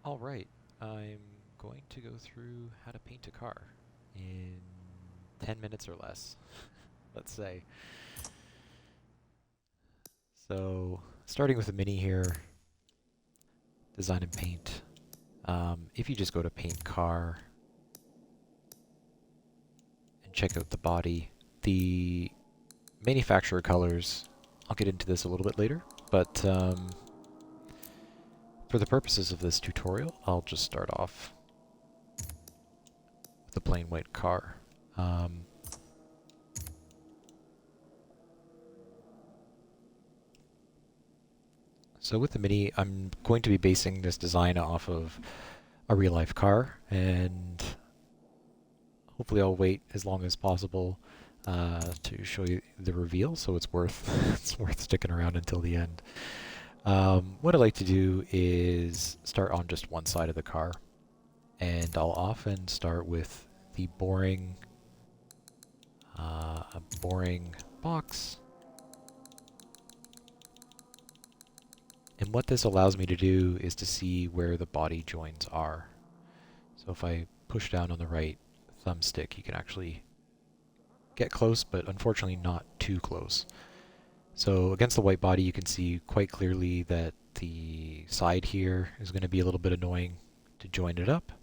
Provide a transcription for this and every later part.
Alright, I'm going to go through how to paint a car in 10 minutes or less, let's say. So, starting with the Mini here, design and paint. If you just go to paint car and check out the body, the manufacturer colors, I'll get into this a little bit later, but for the purposes of this tutorial, I'll just start off with a plain white car. So with the Mini, I'm going to be basing this design off of a real-life car, and hopefully I'll wait as long as possible to show you the reveal, so it's worth it's worth sticking around until the end. What I like to do is start on just one side of the car, and I'll often start with the boring, a boring box. And what this allows me to do is to see where the body joins are. So if I push down on the right thumbstick, you can actually get close, but unfortunately not too close. So against the white body, you can see quite clearly that the side here is going to be a little bit annoying to join it up.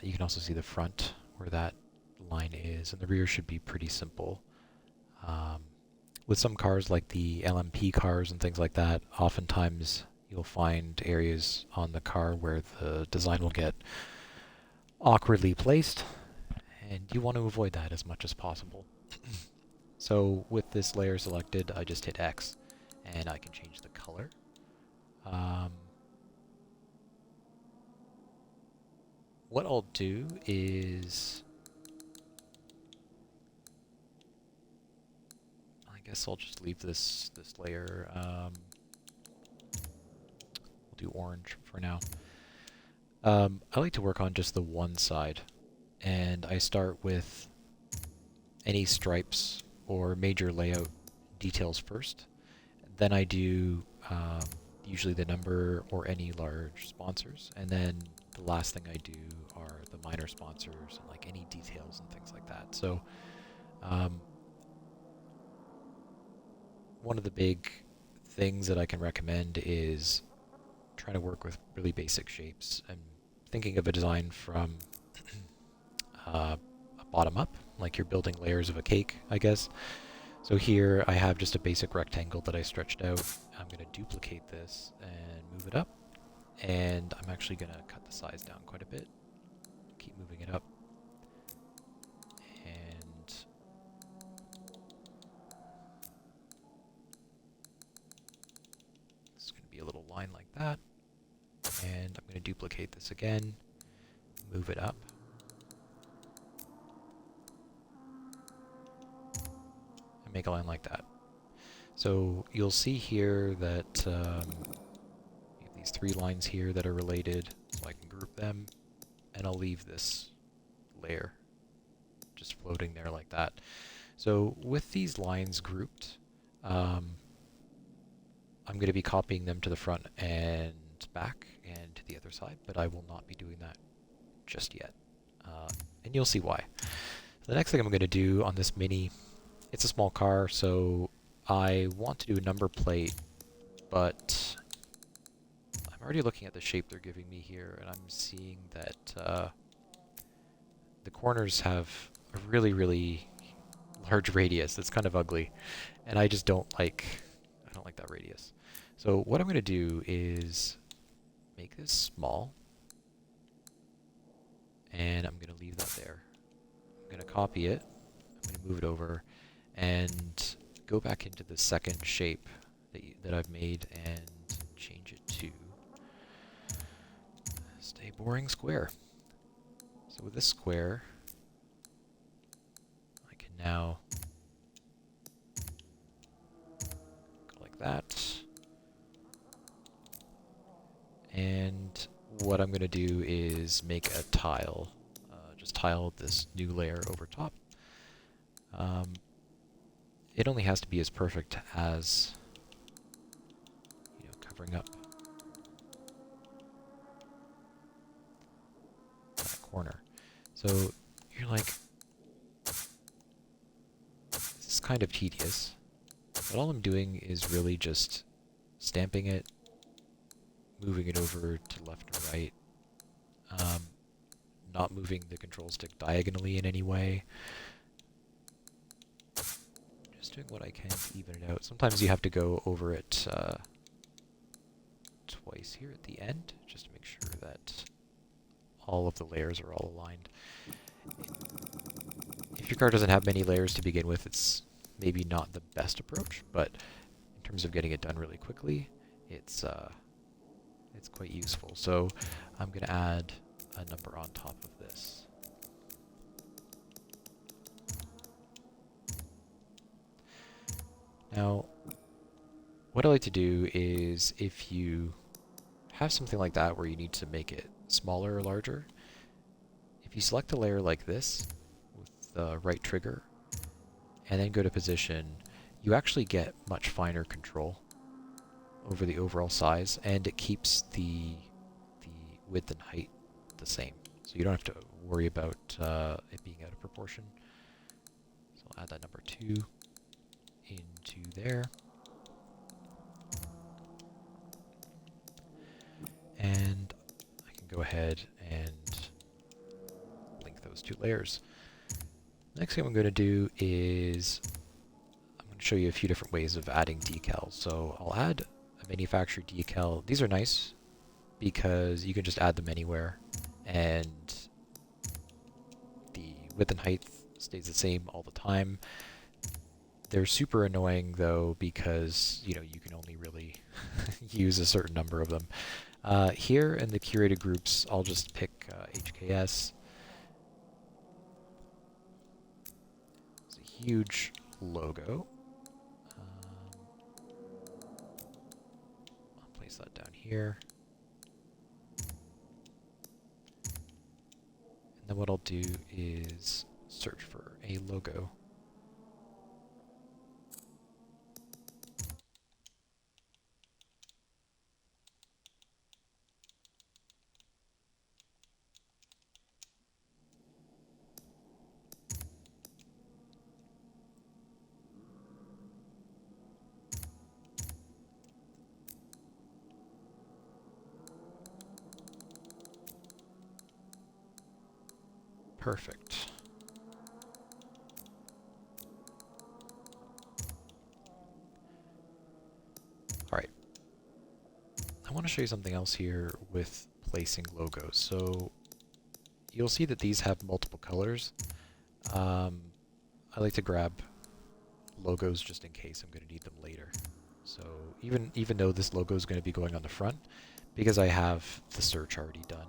You can also see the front where that line is, and the rear should be pretty simple. With some cars like the LMP cars and things like that, oftentimes you'll find areas on the car where the design will get awkwardly placed, and you want to avoid that as much as possible. So with this layer selected, I just hit X, and I can change the color. What I'll do is, I guess I'll just leave this layer. We'll do orange for now. I like to work on just the one side, and I start with any stripes or major layout details first. Then I do usually the number or any large sponsors, and then the last thing I do are the minor sponsors and like any details and things like that. So one of the big things that I can recommend is trying to work with really basic shapes and thinking of a design from a bottom up, like you're building layers of a cake, I guess. So here I have just a basic rectangle that I stretched out. I'm going to duplicate this and move it up. And I'm actually going to cut the size down quite a bit. Keep moving it up. And it's going to be a little line like that. And I'm going to duplicate this again, move it up. And make a line like that. So you'll see here that these three lines here that are related, so I can group them, and I'll leave this layer just floating there like that. So with these lines grouped, I'm going to be copying them to the front and back and to the other side, but I will not be doing that just yet. And you'll see why. The next thing I'm going to do on this Mini, it's a small car, so I want to do a number plate, but I'm already looking at the shape they're giving me here, and I'm seeing that the corners have a really, really large radius. That's kind of ugly, and I just don't like that radius. So what I'm going to do is make this small, and I'm going to leave that there. I'm going to copy it, I'm going to move it over, and go back into the second shape that I've made and change it to stay boring square. So with this square, I can now go like that. And what I'm going to do is make a tile. Just tile this new layer over top. It only has to be as perfect as, covering up corner. So you're like, this is kind of tedious, but all I'm doing is really just stamping it, moving it over to left or right, not moving the control stick diagonally in any way. Just doing what I can to even it out. Sometimes you have to go over it twice here at the end, just to make sure that all of the layers are all aligned. If your car doesn't have many layers to begin with, it's maybe not the best approach, but in terms of getting it done really quickly, it's quite useful. So I'm going to add a number on top of this. Now, what I like to do is, if you have something like that where you need to make it smaller or larger, if you select a layer like this with the right trigger and then go to position, you actually get much finer control over the overall size, and it keeps the width and height the same. So you don't have to worry about it being out of proportion. So I'll add that number 2 into there. And I can go ahead and link those 2 layers. Next thing I'm going to do is I'm going to show you a few different ways of adding decals. So I'll add a manufacturer decal. These are nice because you can just add them anywhere, and the width and height stays the same all the time. They're super annoying though, because you can only really use a certain number of them. Here in the curated groups, I'll just pick HKS. It's a huge logo. I'll place that down here. And then what I'll do is search for a logo. Perfect. All right. I want to show you something else here with placing logos. So you'll see that these have multiple colors. I like to grab logos just in case I'm going to need them later. So even though this logo is going to be going on the front, because I have the search already done,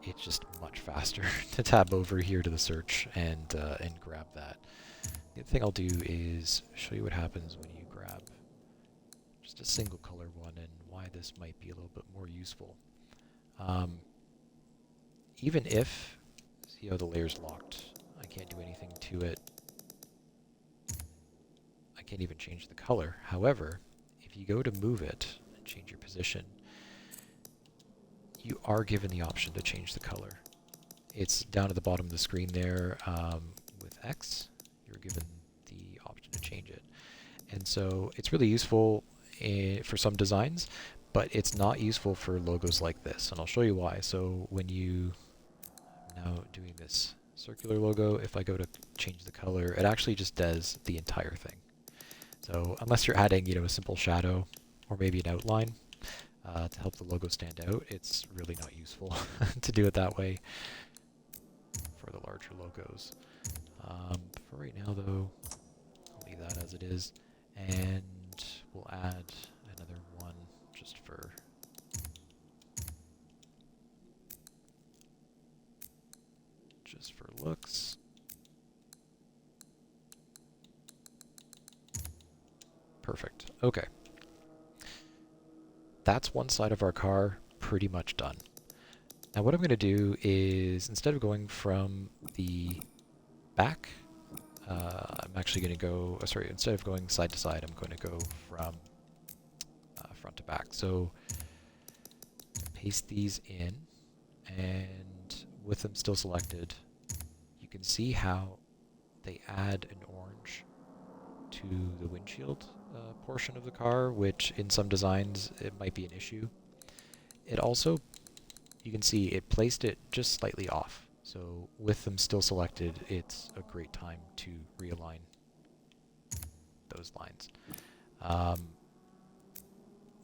it's just much faster to tab over here to the search and grab that. The other thing I'll do is show you what happens when you grab just a single color one, and why this might be a little bit more useful. Even if, see how the layer's locked, I can't do anything to it. I can't even change the color. However, if you go to move it and change your position, you are given the option to change the color. It's down at the bottom of the screen there. With X, you're given the option to change it. And so it's really useful for some designs, but it's not useful for logos like this. And I'll show you why. So when you now doing this circular logo, if I go to change the color, it actually just does the entire thing. So unless you're adding, a simple shadow or maybe an outline to help the logo stand out, it's really not useful to do it that way for the larger logos. For right now, though, I'll leave that as it is, and we'll add another one just for looks. Perfect. Okay. That's one side of our car pretty much done. Now what I'm going to do is, instead of going from the back, I'm actually going to go, instead of going side to side, I'm going to go from front to back. So paste these in, and with them still selected, you can see how they add an orange to the windshield portion of the car, which in some designs it might be an issue. It also, you can see it placed it just slightly off. So with them still selected, it's a great time to realign those lines.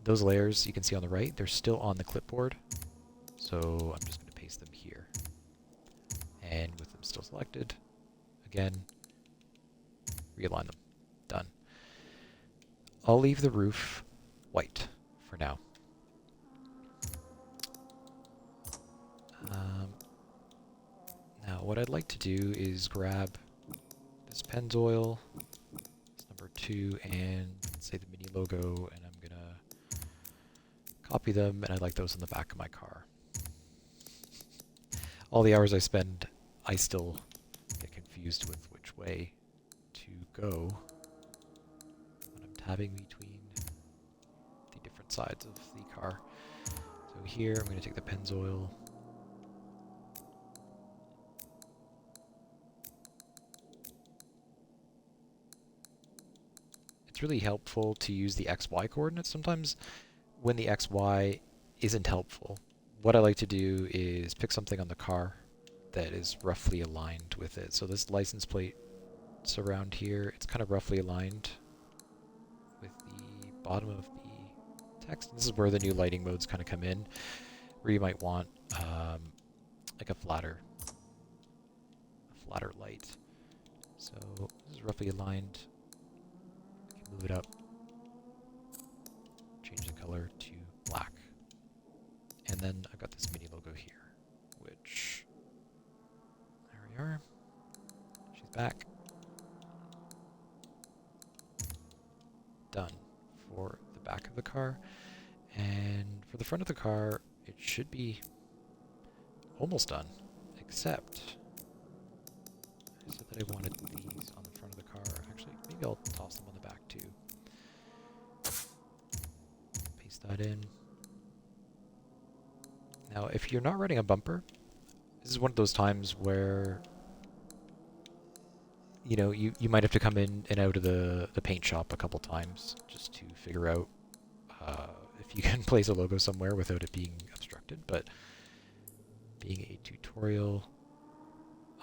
Those layers you can see on the right, they're still on the clipboard. So I'm just going to paste them here. And with them still selected, again, realign them. Done. I'll leave the roof white for now. Now what I'd like to do is grab this Pennzoil, this number 2, and say the Mini logo, and I'm going to copy them, and I'd like those on the back of my car. All the hours I spend, I still get confused with which way to go when I'm tabbing between the different sides of the car. So here I'm going to take the Pennzoil. It's really helpful to use the XY coordinates. Sometimes when the XY isn't helpful, what I like to do is pick something on the car that is roughly aligned with it. So this license plate around here, it's kind of roughly aligned with the bottom of the text. This is where the new lighting modes kind of come in, where you might want like a flatter light. So this is roughly aligned. You can move it up, change the color to black. And then I've got this Mini logo here, which, there we are. She's back. Done for the back of the car. And for the front of the car, it should be almost done, except I said that I wanted these on the front of the car. Actually, maybe I'll toss them on the back too. Paste that in. Now, if you're not running a bumper, this is one of those times where, you know, you might have to come in and out of the paint shop a couple times just to figure out if you can place a logo somewhere without it being obstructed. But being a tutorial,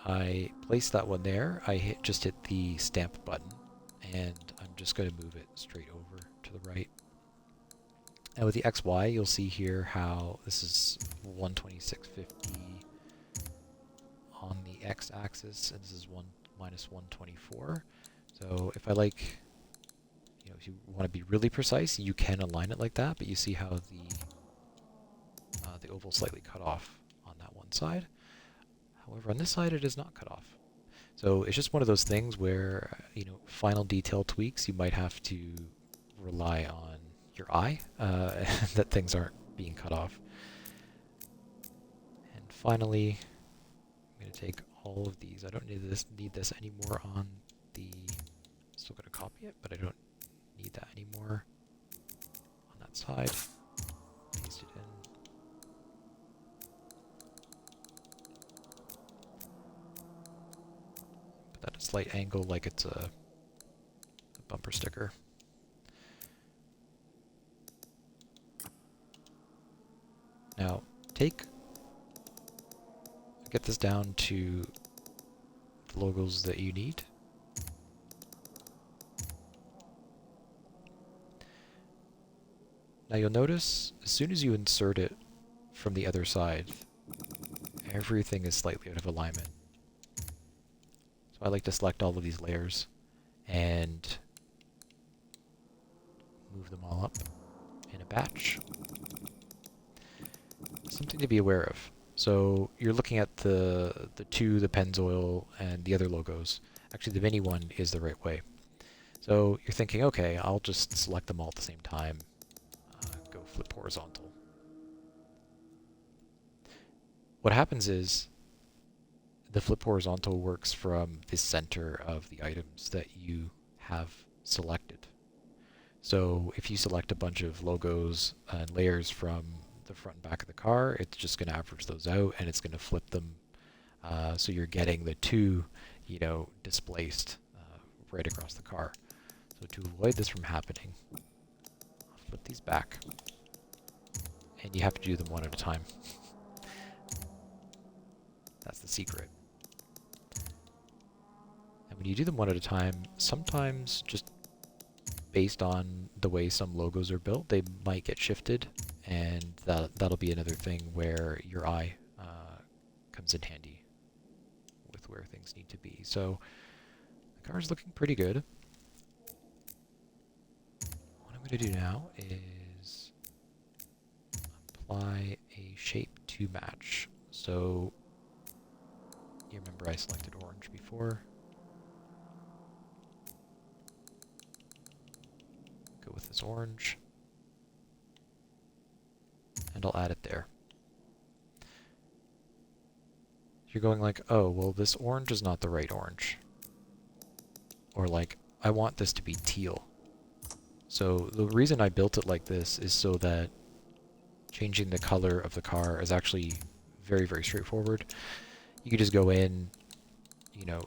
I placed that one there. I just hit the stamp button, and I'm just going to move it straight over to the right. Now with the XY, you'll see here how this is 126.50 on the x-axis, and this is minus 124. So if I like, you know, if you want to be really precise, you can align it like that, but you see how the oval slightly cut off on that one side. However, on this side, it is not cut off. So it's just one of those things where, you know, final detail tweaks, you might have to rely on your eye, that things aren't being cut off. And finally, I'm going to take all of these. I don't need this anymore on the, still going to copy it, but I don't need that anymore on that side. Paste it in. Put that at a slight angle like it's a bumper sticker. Now, get this down to the logos that you need. Now you'll notice, as soon as you insert it from the other side, everything is slightly out of alignment. So I like to select all of these layers and move them all up in a batch. Something to be aware of. So you're looking at the Pennzoil and the other logos. Actually, the Mini one is the right way. So you're thinking, okay, I'll just select them all at the same time. Go flip horizontal. What happens is the flip horizontal works from the center of the items that you have selected. So if you select a bunch of logos and layers from the front and back of the car, it's just going to average those out, and it's going to flip them So you're getting the two, displaced right across the car. So to avoid this from happening, I'll flip these back, and you have to do them one at a time. That's the secret. And when you do them one at a time, sometimes just based on the way some logos are built, they might get shifted, and that'll be another thing where your eye comes in handy with where things need to be. So the car's looking pretty good. What I'm going to do now is apply a shape to match. So you remember I selected orange before. Go with this orange, and I'll add it there. You're going like, oh, well, this orange is not the right orange. Or like, I want this to be teal. So the reason I built it like this is so that changing the color of the car is actually very, very straightforward. You can just go in,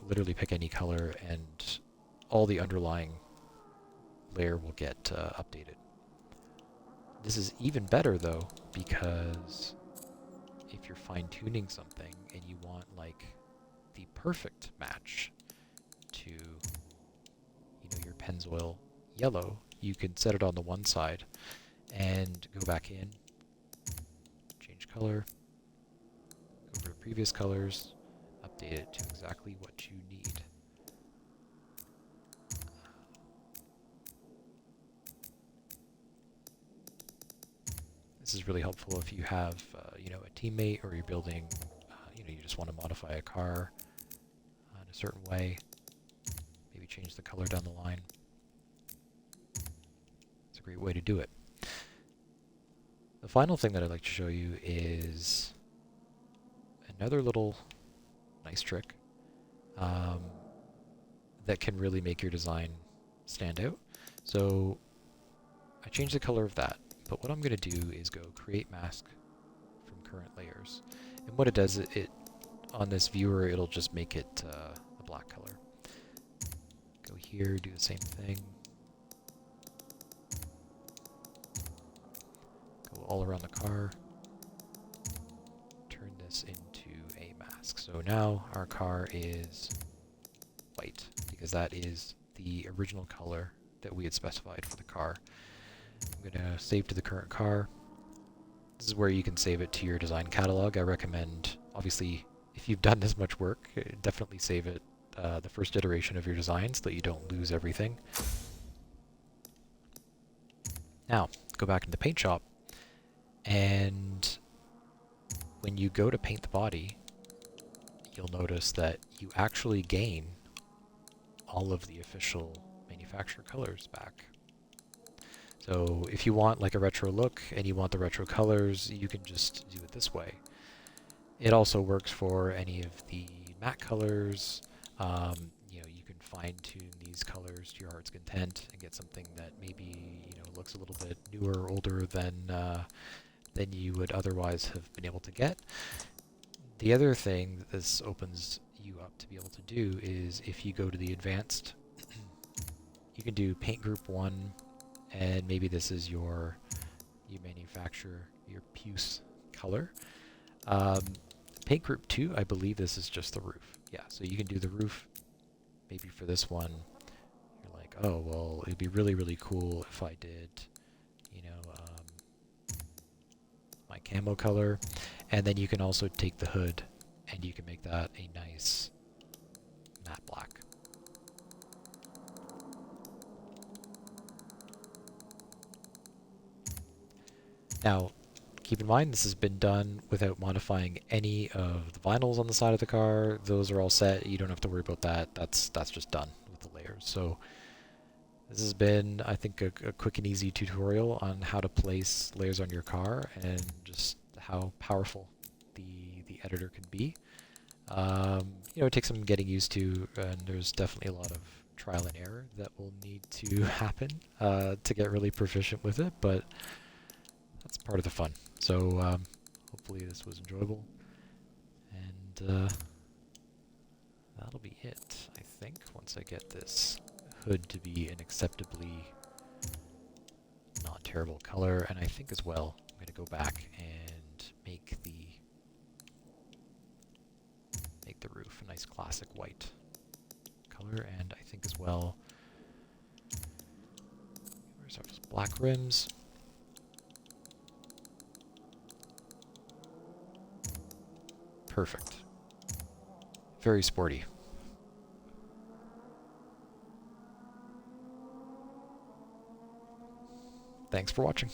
literally pick any color, and all the underlying layer will get updated. This is even better, though, because if you're fine-tuning something and you want, like, the perfect match to, your Pennzoil yellow, you can set it on the one side and go back in, change color, go over to previous colors, update it to exactly what you need. This is really helpful if you have, a teammate, or you're building, you just want to modify a car in a certain way. Maybe change the color down the line. It's a great way to do it. The final thing that I'd like to show you is another little nice trick that can really make your design stand out. So I changed the color of that. But what I'm going to do is go create mask from current layers. And what it does, it on this viewer, it'll just make it a black color. Go here, do the same thing. Go all around the car. Turn this into a mask. So now our car is white, because that is the original color that we had specified for the car. I'm going to save to the current car. This is where you can save it to your design catalog. I recommend, obviously, if you've done this much work, definitely save it the first iteration of your design so that you don't lose everything. Now, go back into the paint shop, and when you go to paint the body, you'll notice that you actually gain all of the official manufacturer colors back. So if you want like a retro look and you want the retro colors, you can just do it this way. It also works for any of the matte colors. You can fine-tune these colors to your heart's content and get something that maybe looks a little bit newer or older than you would otherwise have been able to get. The other thing that this opens you up to be able to do is if you go to the advanced, you can do paint group 1. And maybe this is you manufacture your puce color. Paint group 2, I believe this is just the roof. Yeah, so you can do the roof. Maybe for this one, you're like, oh, well, it'd be really, really cool if I did, my camo color. And then you can also take the hood and you can make that a nice matte black. Now, keep in mind this has been done without modifying any of the vinyls on the side of the car. Those are all set. You don't have to worry about that. That's just done with the layers. So this has been, I think, a quick and easy tutorial on how to place layers on your car and just how powerful the editor can be. It takes some getting used to, and there's definitely a lot of trial and error that will need to happen to get really proficient with it, but that's part of the fun. So hopefully this was enjoyable, and that'll be it, I think, once I get this hood to be an acceptably not terrible color. And I think as well, I'm going to go back and make the roof a nice classic white color. And I think as well, where's our black rims? Perfect. Very sporty. Thanks for watching.